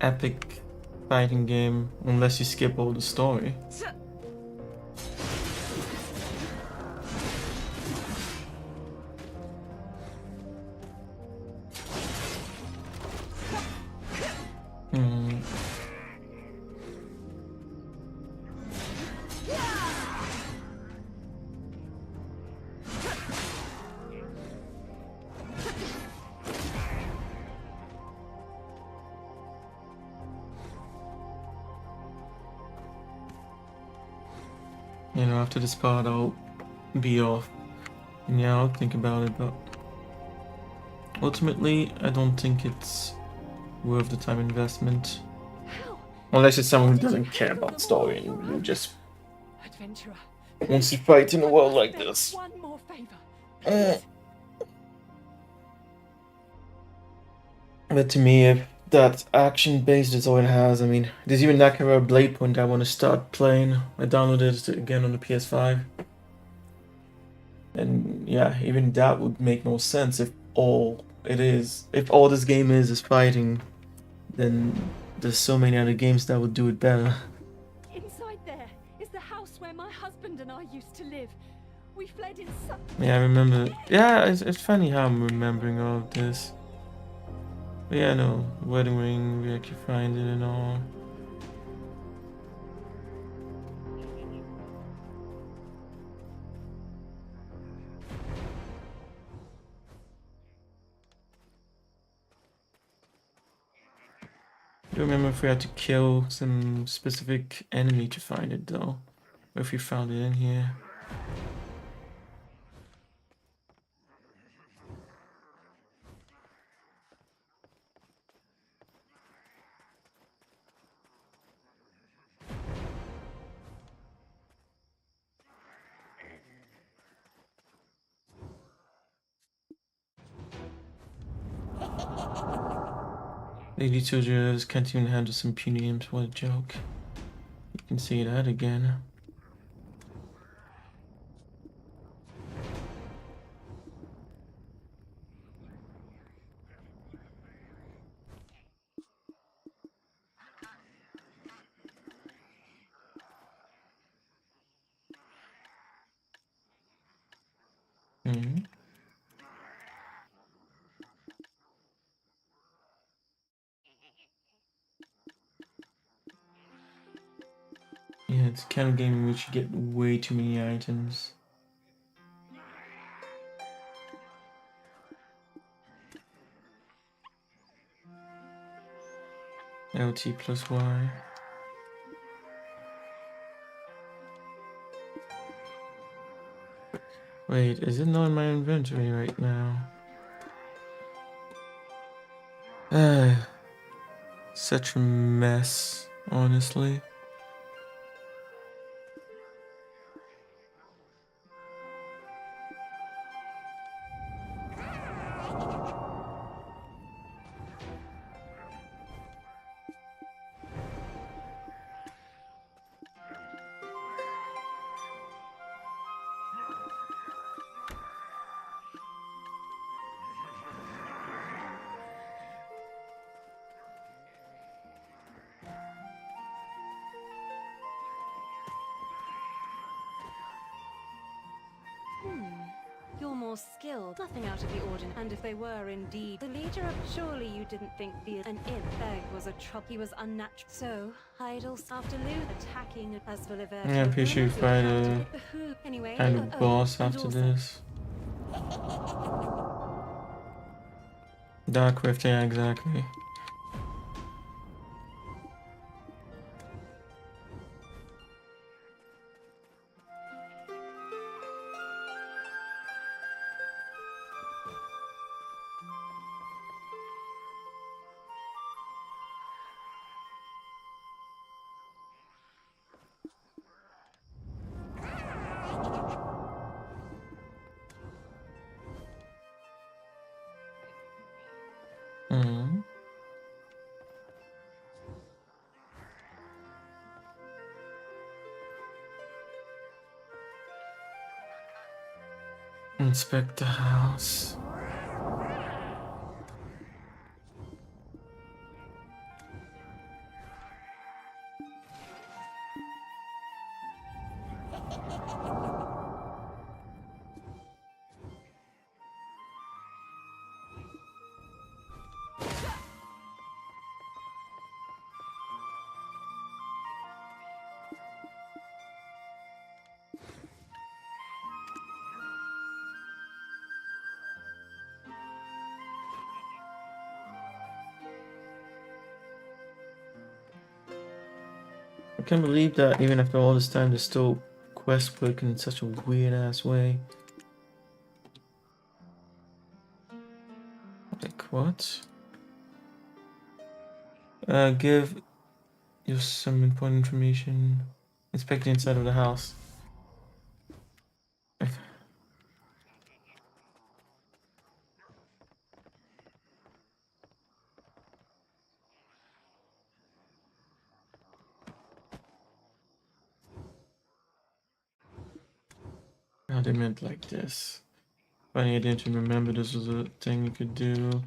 epic fighting game, unless you skip all the story. You know, after this part, I'll be off. And yeah, I'll think about it, but ultimately, I don't think it's worth the time investment. Unless it's someone who doesn't care about story and who just wants to fight in a world like this. One more favour. But to me, if that action-based is all it has, I mean, there's even Nakamura Blade Point I want to start playing. I downloaded it again on the PS5. And yeah, even that would make more sense if all this game is fighting, then there's so many other games that would do it better. Inside there is the house where my husband and I used to live. We fled in Yeah, I remember. Yeah, it's funny how I'm remembering all of this. But yeah, no, wedding ring, we actually find it and all. I don't remember if we had to kill some specific enemy to find it though, or if we found it in here. Lady soldiers can't even handle some puny imps. What a joke. You can see that again. Hmm. Yeah, it's the kind of game in which you get way too many items. LT plus Y. Wait, is it not in my inventory right now? Such a mess, honestly. You're more skilled, nothing out of the ordinary. And if they were indeed the leader of, surely you didn't think an imp beg was a trouble. He was unnatural. So, Heidels, after Lou attacking as for Liver. Yeah, I'm pretty sure you find a anyway, kind of boss and after also- this. Dark Rift, yeah, exactly. Hmm. Inspect the house. I can't believe that even after all this time, there's still quest working in such a weird ass way. Like what? Give you some important information. Inspect the inside of the house. Oh, they meant like this. Funny, I didn't even remember this was a thing you could do.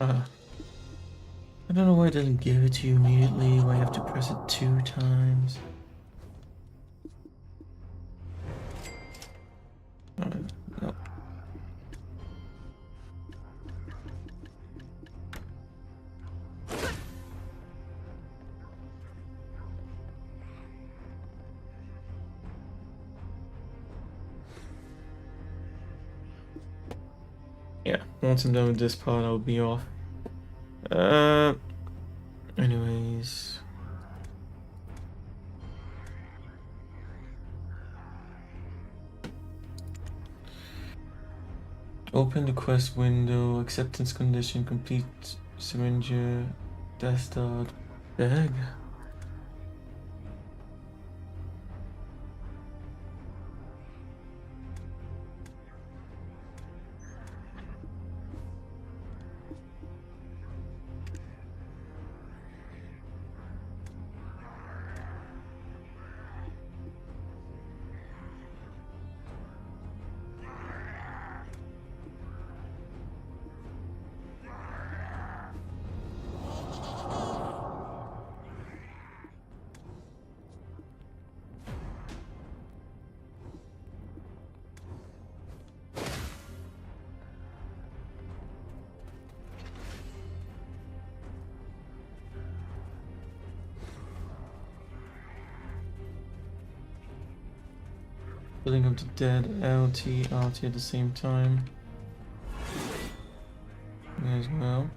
I don't know why it doesn't give it to you immediately, why you have to press it 2 times. No. Yeah, once I'm done with this part, I'll be off. Anyways. Open the quest window, acceptance condition, complete syringe, desktop, bag. Filling up the dead LT, RT at the same time. May as well.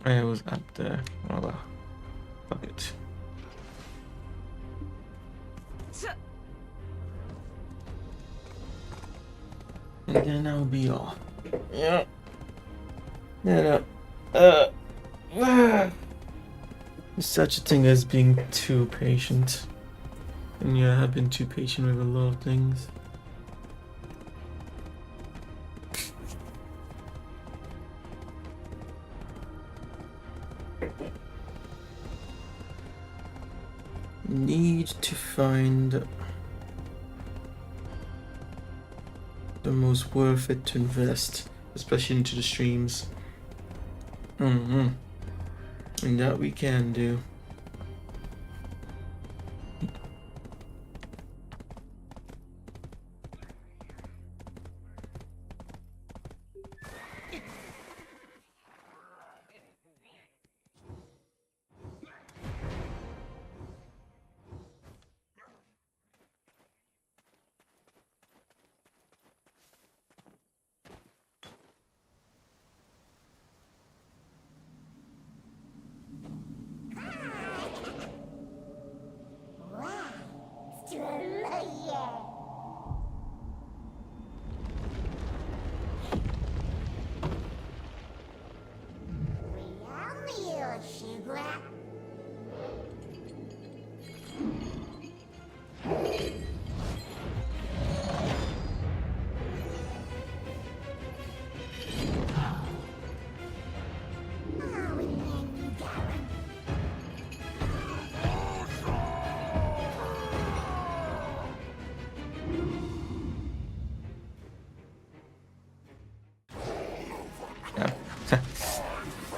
I was up there. Oh well. Fuck it. And then I'll be off. Yeah. Yeah. There's such a thing as being too patient. And yeah, I've been too patient with a lot of things. Need to find the most worth it to invest, especially into the streams. And that we can do.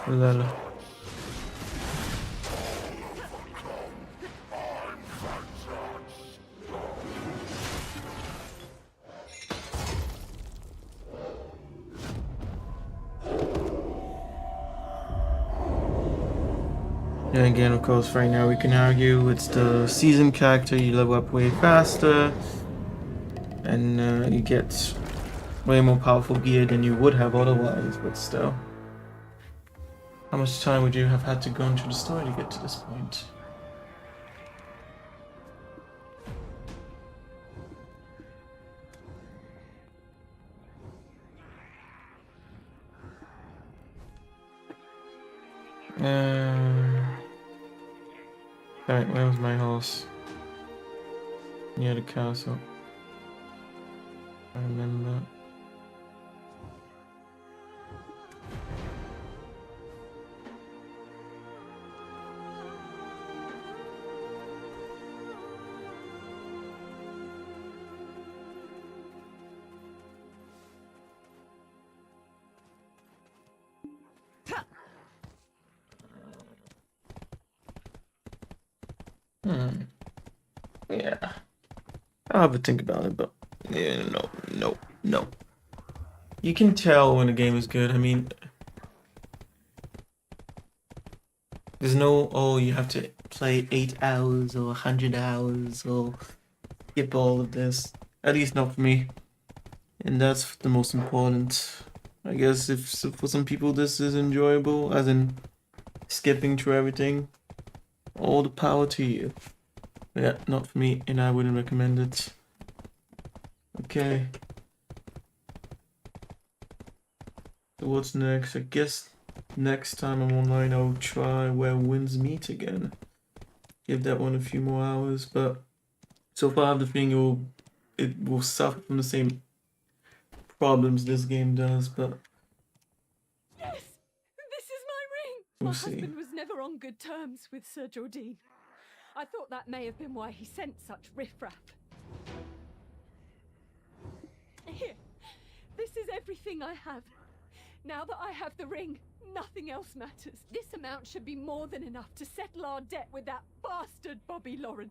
Lol. And again, of course, right now we can argue it's the seasoned character, you level up way faster, and you get way more powerful gear than you would have otherwise, but still. How much time would you have had to go into the story to get to this point? Alright, where was my horse? Near the castle. I remember. Yeah. I'll have a think about it, but yeah, no. You can tell when a game is good. I mean, there's no, oh, you have to play 8 hours or 100 hours or skip all of this. At least not for me. And that's the most important. I guess if for some people this is enjoyable, as in skipping through everything, all the power to you. Yeah, not for me, and I wouldn't recommend it. Okay. So what's next? I guess next time I'm online I'll try Where Winds Meet again. Give that one a few more hours, but so far I have the feeling it will suffer from the same problems this game does, but Yes! This is my ring! We'll My see. husband was never on good terms with Sir Jodie. I thought that may have been why he sent such riffraff. Here, this is everything I have. Now that I have the ring, nothing else matters. This amount should be more than enough to settle our debt with that bastard Bobby Lauren.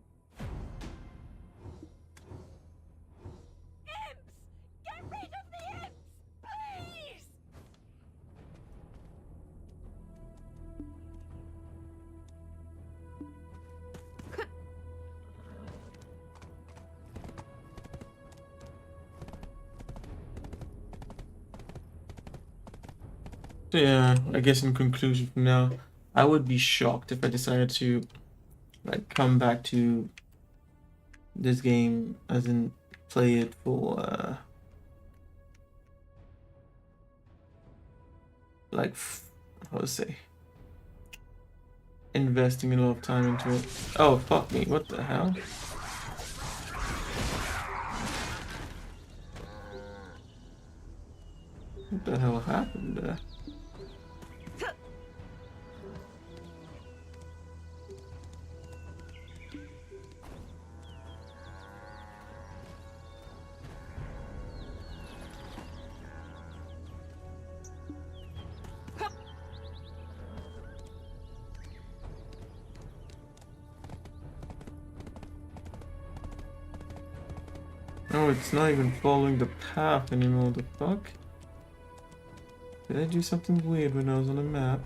Imps! Get rid of the imps! Please! So yeah, I guess in conclusion from now, I would be shocked if I decided to like come back to this game as in play it for how to say, investing a lot of time into it. Oh fuck me, what the hell? What the hell happened there? No, it's not even following the path anymore, the fuck? Did I do something weird when I was on the map?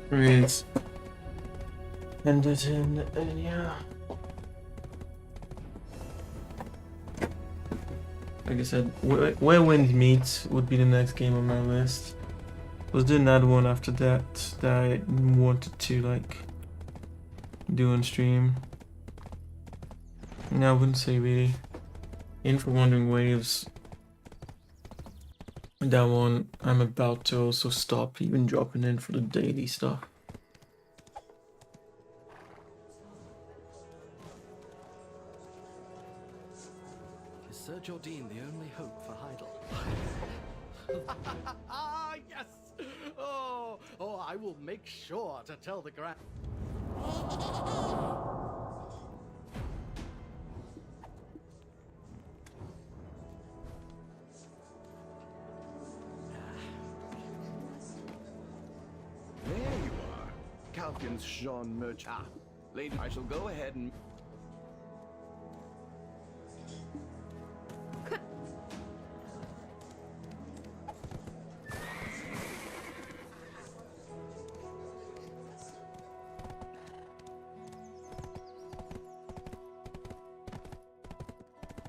Great. End it in, and yeah. Like I said, Where Winds Meet would be the next game on my list. I was doing another one after that I wanted to like do on stream. No, I wouldn't say really. In for Wandering Waves. That one I'm about to also stop even dropping in for the daily stuff. Is Sir Jodine the only hope for Heidel? Ah, yes! Oh, I will make sure to tell the Grand. There you are. Calkins Jean Merchant. Lady, I shall go ahead and...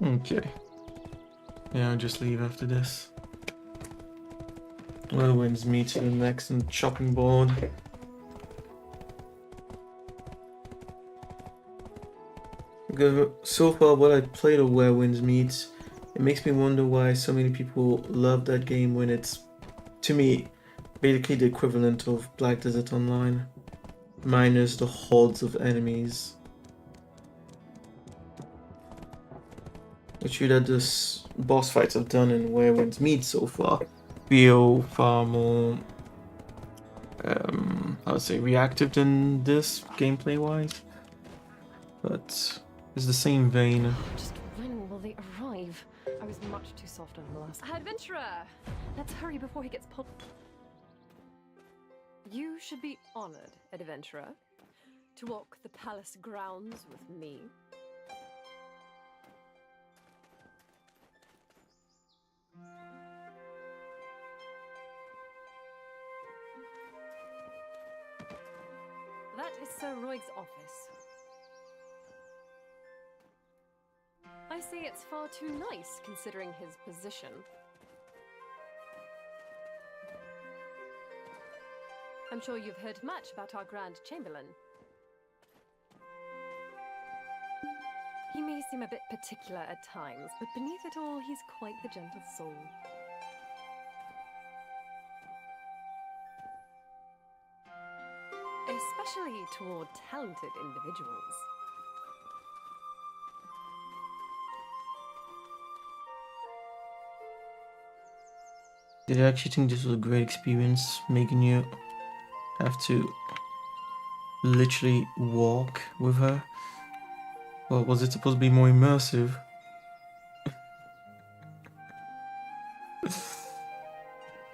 Okay. Yeah, I'll just leave after this. Where Winds Meet to the next and chopping board. Because so far what I played of Where Winds Meet, it makes me wonder why so many people love that game when it's, to me, basically the equivalent of Black Desert Online, minus the hordes of enemies. which you that this boss fights have done in Where Winds Meet so far, feel far more, I would say, reactive than this gameplay wise. But it's the same vein. Just when will they arrive? I was much too soft on the last. Adventurer! Let's hurry before he gets pulled. You should be honored, adventurer, to walk the palace grounds with me. That is Sir Royg's office. I say it's far too nice considering his position. I'm sure you've heard much about our Grand Chamberlain. He may seem a bit particular at times, but beneath it all, he's quite the gentle soul. Especially toward talented individuals. Did I actually think this was a great experience, making you have to literally walk with her? Or was it supposed to be more immersive?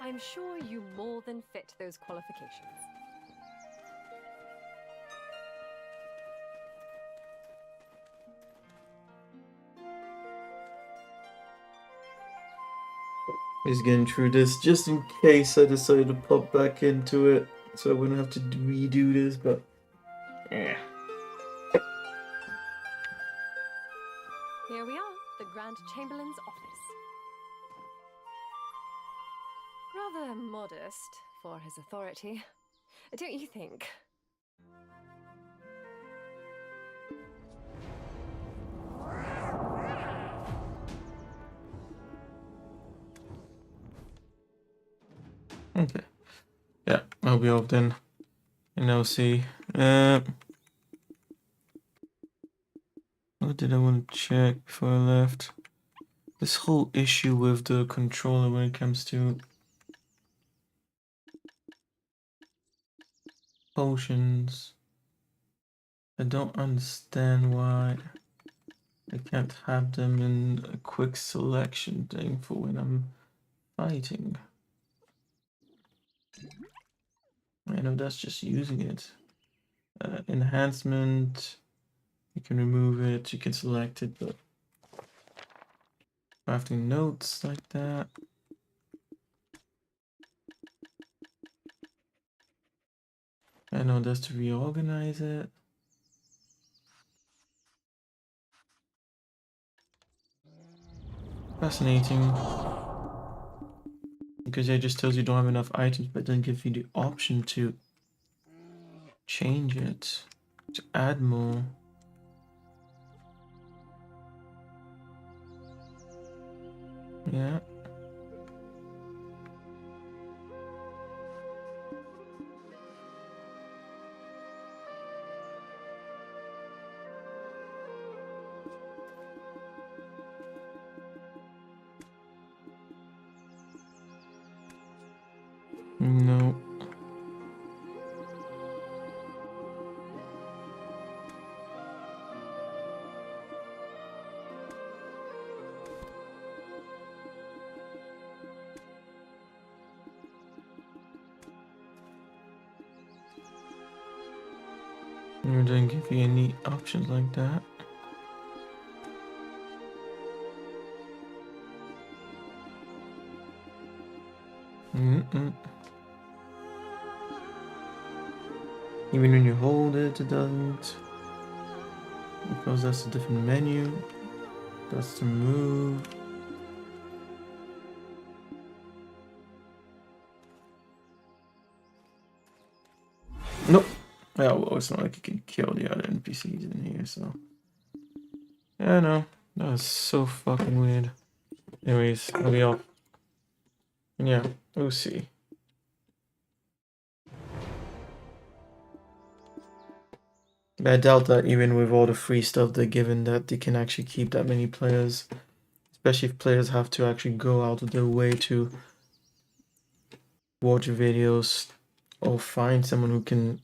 I'm sure you more than fit those qualifications. Just getting through this just in case I decided to pop back into it, so I wouldn't have to redo this, but yeah. Here we are, the Grand Chamberlain's office. Rather modest for his authority, don't you think? Okay. Yeah, I'll be off then. And I'll see. What did I want to check before I left? This whole issue with the controller when it comes to potions. I don't understand why I can't have them in a quick selection thing for when I'm fighting. I know that's just using it. Enhancement, you can remove it, you can select it, but crafting notes like that. I know that's to reorganize it. Fascinating. Because it just tells you don't have enough items, but then gives you the option to change it, to add more. Yeah. No. It doesn't give you any options like that. Even when you hold it, it doesn't. Because that's a different menu. That's to move. Nope. Yeah, well, it's not like you can kill the other NPCs in here, so. Yeah, no. That was so fucking weird. Anyways, I'll be off. Yeah, we'll see. I doubt that even with all the free stuff they're given that they can actually keep that many players especially if players have to actually go out of their way to watch videos or find someone who can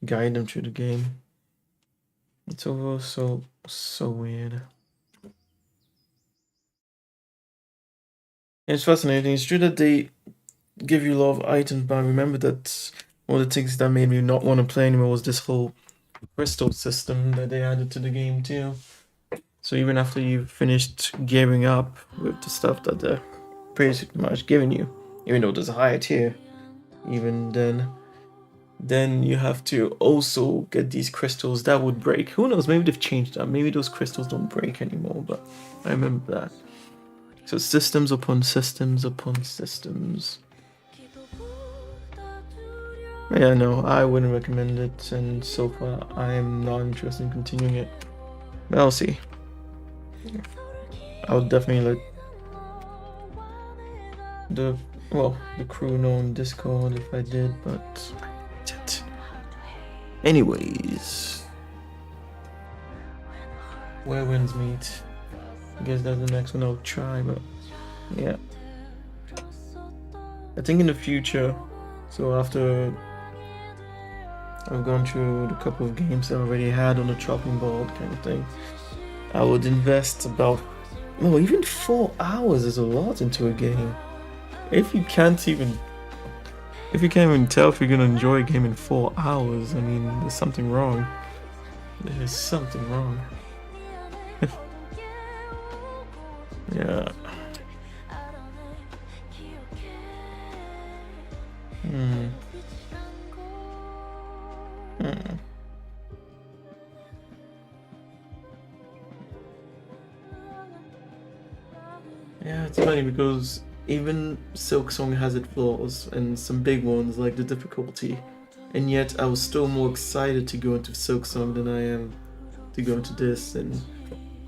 guide them through the game. It's all so weird. It's fascinating. It's true that they give you a lot of items, but I remember that one of the things that made me not want to play anymore was this whole crystal system that they added to the game too. So even after you've finished gearing up with the stuff that they're pretty much giving you, even though there's a higher tier, even then you have to also get these crystals that would break. Who knows, maybe they've changed that. Maybe those crystals don't break anymore, but I remember that. So systems upon systems upon systems. Yeah, no, I wouldn't recommend it, and so far I am not interested in continuing it. But I'll see. I'll definitely let the crew know on Discord if I did, but anyways, where winds meet. I guess that's the next one I'll try, but yeah. I think in the future, so after I've gone through the couple of games I already had on the chopping board kind of thing, I would invest about, well, even 4 hours is a lot into a game. If you can't even tell if you're gonna enjoy a game in 4 hours, I mean, there's something wrong. There's something wrong. Yeah. Yeah, it's funny because even Silksong has its flaws and some big ones like the difficulty, and yet I was still more excited to go into Silksong than I am to go into this and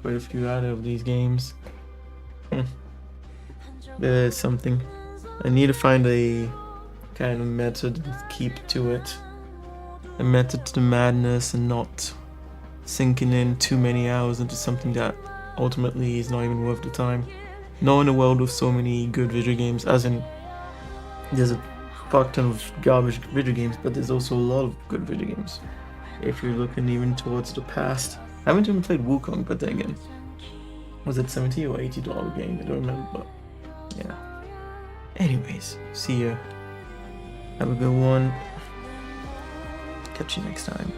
quite a few other of these games. There's something. I need to find a kind of method and keep to it. A method to the madness and not sinking in too many hours into something that ultimately is not even worth the time. Not in a world with so many good video games, as in there's a fuck ton of garbage video games, but there's also a lot of good video games. If you're looking even towards the past. I haven't even played Wukong, but then again, was it $70 or $80 game? I don't remember, but yeah. Anyways, see ya. Have a good one. Catch you next time.